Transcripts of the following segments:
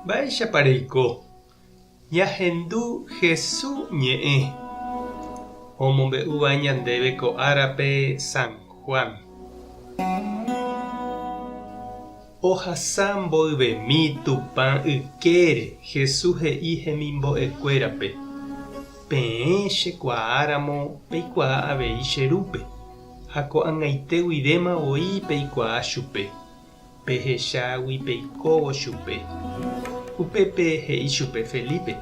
Mba'éicha reiko. Ñahendu Jesús ñe'ẽ omombe'úva ñandéve ko árape San Juan. Ohasa mboyvemi Tupã ykére Jesús he'i hemimbo'ekuérape. Peẽ chekuaáramo peikuaa avei che rúpe, ha ko'ag̃aite guivéma voi peikuaa chupe. Pehechágui peikóvo chupe. Upépe he'i chupe Felipe: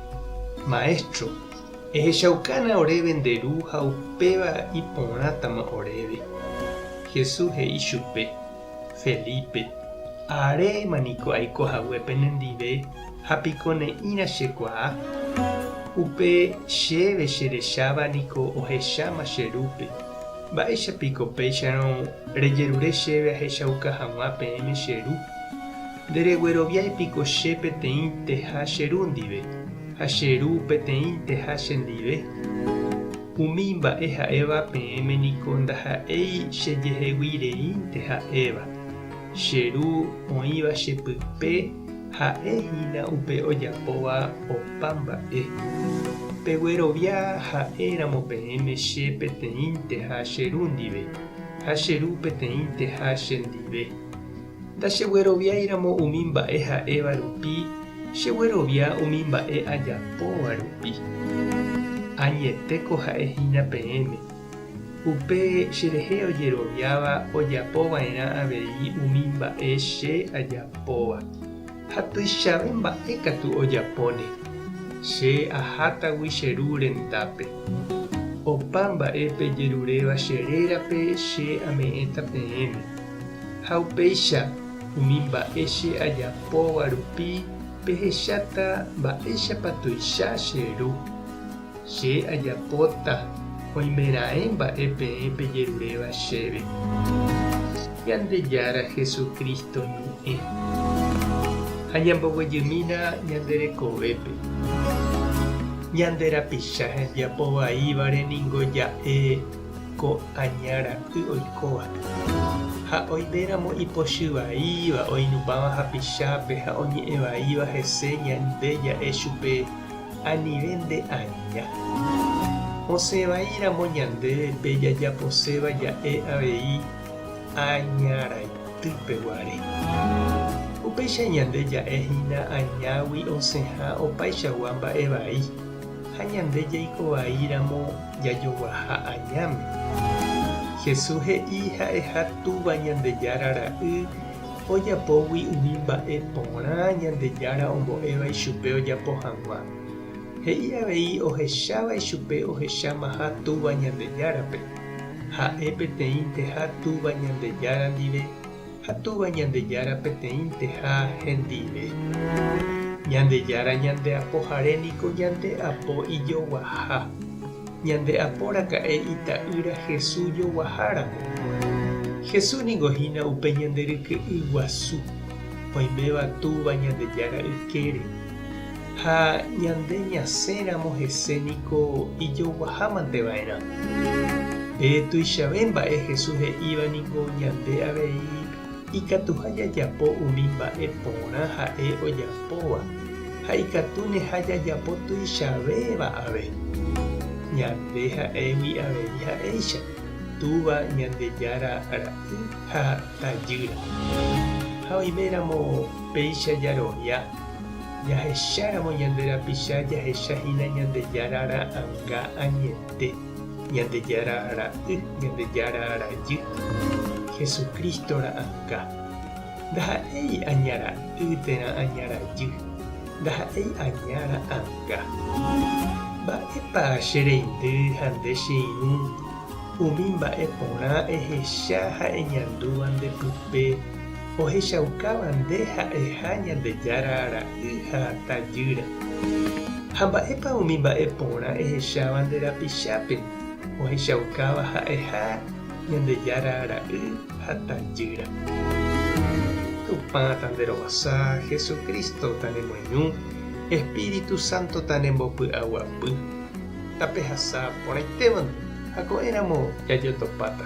Maestro, ehechaukána oréve nde ru ha upéva iporãtama oréve. Jesús he'i chupe: Felipe, arémaniko aikohaguépe nendive ha piko ne'írã chekuaa. Upe chéve cherechávániko ohecháma che rúpe. Mba'éichapiko péicharõ rejerure chéve ahechauka hag̃ua peẽme che ru. Nderegueroviáipiko ché peteĩ teha che ru ndive, ha che ru peteĩ teha chendive. Umi mba'e ha'éva peẽme niko ndaha'éi chejeheguireínte ha'éva. Che ru oĩva chepype ha'éhína upe ojapóva opa mba'e. Peguerovia ha'éramo peẽme che peteĩ teha che ru ndive, ha che ru peteĩ teha chendive. Ndachegueroviáiramo umi mba'e ha'éva rupi, cheguerovia umi mba'e ajapóva rupi. Añetéko ha'ehína peẽme. Upe cherehe ojeroviáva ojapova'erã avei umi mba'e che ajapóva. Ha tuichave mba'e katu ojapóne. Che ahátagui che ru rendápe. Opa mba'épe jeruréva che rérape che ame'ẽta peẽme. Ha upéicha umi mba'e che ajapóva rupi pehecháta mba'éichapa tuicha che ru. Che ajapóta oimera'ẽ mba'e peẽ pejeruréva chéve. Ñandejára Jesucristo ñe'ẽ. Ha ñamboguejymína ñanderekovépe. Ñanderapicha hembiapovaívare ningo ja'e ko añara'y oikóva. Ha oiméramo ipochyvaíva oinupãva hapichápe ha oñe'ẽvaíva hese ñande ja'e chupe anive nde aña. Osẽvaíramo ñandéve jajaposéva ja'e avei añaraitýpeguare. Upéicha ñande ja'ehína añágui osẽha opaichagua mba'e vai, ha ñande jaikovaíramo jajoguaha añáme. Jesús he'i ha'eha túva Ñandejára ra'y ojapógui umi mba'e porã Ñandejára ombo'éva ichupe ojapo hag̃ua. He'i avei ohecháva ichupe ohechámaha túva Ñandejárape. Ha'e peteĩ teha túva Ñandejára ndive, ha túva Ñandejára peteĩ teha hendive. Ñandejára ñandeapoharéniko ñandeapo ijoguaha. Ñandeapóraka'e ita'ýra Jesús joguaháramo. Jesús ningohína upe ñanderyky'y guasu. Oiméva túva Ñandejára ykére. Ha ñande ñasẽramo heséniko ijoguahámanteva'erã. Tuichave mba'e Jesús he'íva niko ñande avei ikatuha jajapo umi mba'e porã ha'e ojapóva. Ha ikatúne ha jajapo tuichavéva ave. Ñande ha'égui avei ha'éicha túva Ñandejára ra'y ha tajýra. Ha oiméramo péicha jarovia. Jahecháramo ñanderapicha jahechahína Ñandejára ra'ãnga añete. Ñandejára ra'y, Ñandejára rajy. Jesucristo ra'ãnga. Ndaha'éi añara'y térã añarajy. Ndaha'éi añara'ãnga. Mba'épa chereindy ha nde che irũ umi mba'e porã ehecha ha eñandúva ndepype ohechaukáva nde ha'eha Ñandejára ra'y ha tajýra. Ha mba'épa umi mba'e porã ehecháva nderapichápe ohechaukáva ha'eha Ñandejára ra'y ha tajýra. Tupã tanderovasa, Jesucristo tanemoñũ, Espíritu Santo tanembopy'aguapy. Tapehasa porãitevante ha ko'ẽramo jajotopáta.